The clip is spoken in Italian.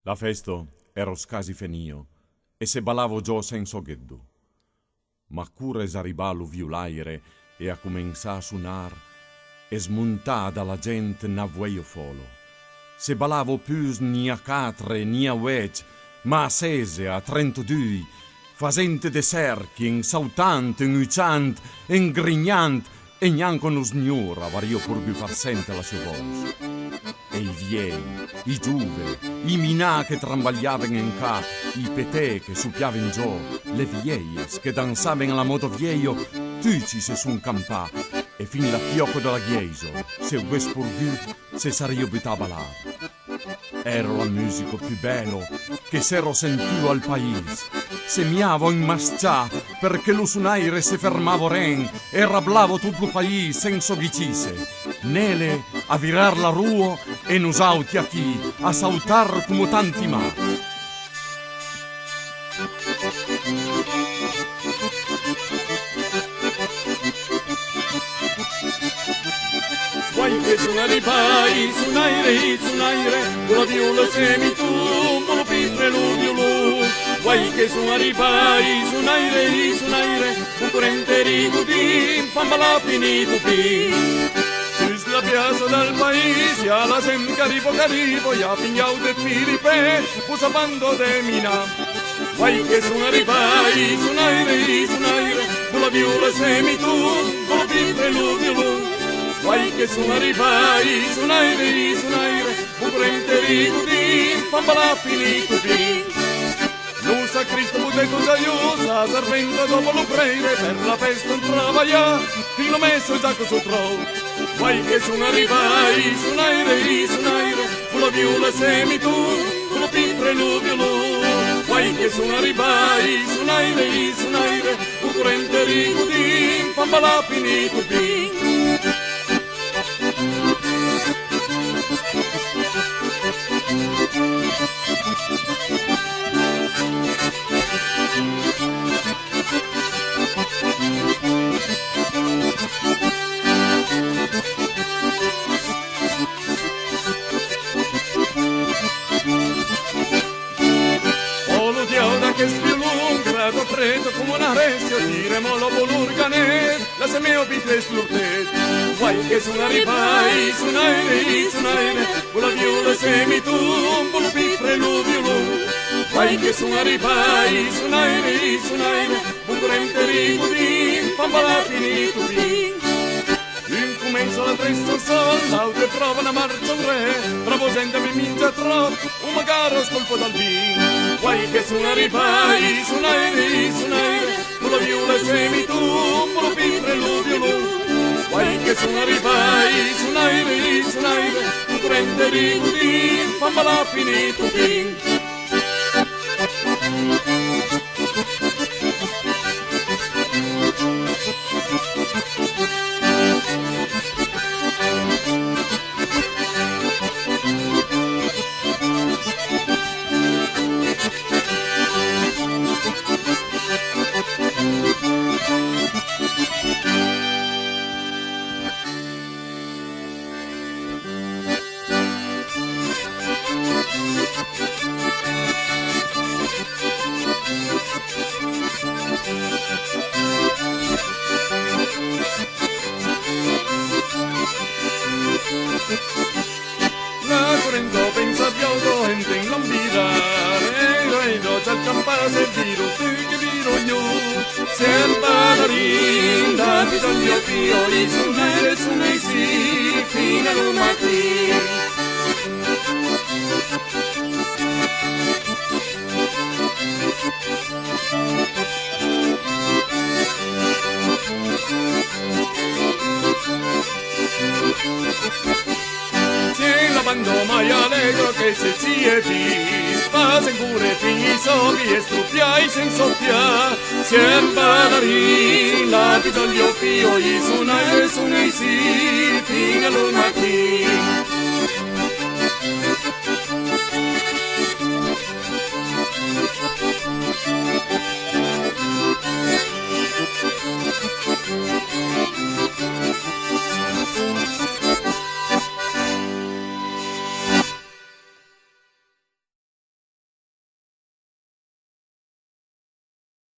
La festo ero scasi fenio, e se ballavo già senza gheddu. Ma cura esaribà viulaire e a cominciare a suonar, e smontà dalla gente n'avveio folo. Se ballavo più ni a catre ni a uec, ma a sese, a 32, fasente de cerchi, in sautant, in uciant, in grignant, e neanche uno signora vario pur più far sente la sua voce. E i viei, i giuve, i minà che trambagliavano in ca, i petè che suppiavano giù, le vieies che dansavano alla moto vieio, tutti se sun campà, e fin la fiocco della chiesa, se uespurgù, se sario butà a ballare. Ero la musica più bello che s'ero sentito al paese. Semiavo in mascià perché lo suonaire se fermavo ren e rablavo tutto il paese senza ghicise. Nele a virar la rua e nusauti a chi a sautar come tanti ma. Guai che suonare i pai, suonaire, con la viola semitumbo, lo pitre lo violò. Guai che suonare i pai, suonaire, un corrente rigutin, pambala finito fin. Sulla piazza del paese, alla sem caripo, ya pigliao de Filipe, usa bando de mina. Guai che suonare i pai, suonaire, con la viola semitumbo, lo pitre lo violò. Guai che suonare i pai, suonaire, un corrente rigutin, pambala finito fin. L'usa Cristo buteto giaiosa, serventa dopo lo prende, per la festa non travaglia, fino messo già cosa trovo. Guai che suonare i pai, suonaire, con la viola semitu, con lo pitre lo violò. Guai che suonare i pai, suonaire, un corrente rigutin, pambala finito fin. Che spilungra, do freddo come una restia, diremo lo volurgane, la semeo pitre slurtet. Guai che suonare i pai, suonaire, con la viola semitumbo, lo pitre lo violò. Guai che suonare i pai, suonaire, un corrente rigutin, pambala finito fin. Incomincia la trista sol, l'altre prova una marcia un re, bravo gente mi mingia troppo, un magaro scolpo dal vin. Guai che suonare i pai, suonaire, con la viola semitumbo, lo pitre lo violò. Guai che suonare i pai, suonaire, un corrente rigutin, pambala finito fin. La correndo pensa piauto gente in lambirare, vedo già il campase viro, tu che viro io, sempre la rinda, bisogno pio, i suonai sì, fino al mattino. Si lavando mai allegro che se ci è vis, fa pure fiso che strupiai senza soffia, sempre la rilla, bisogno pio, i suonai sì, fino al mattino.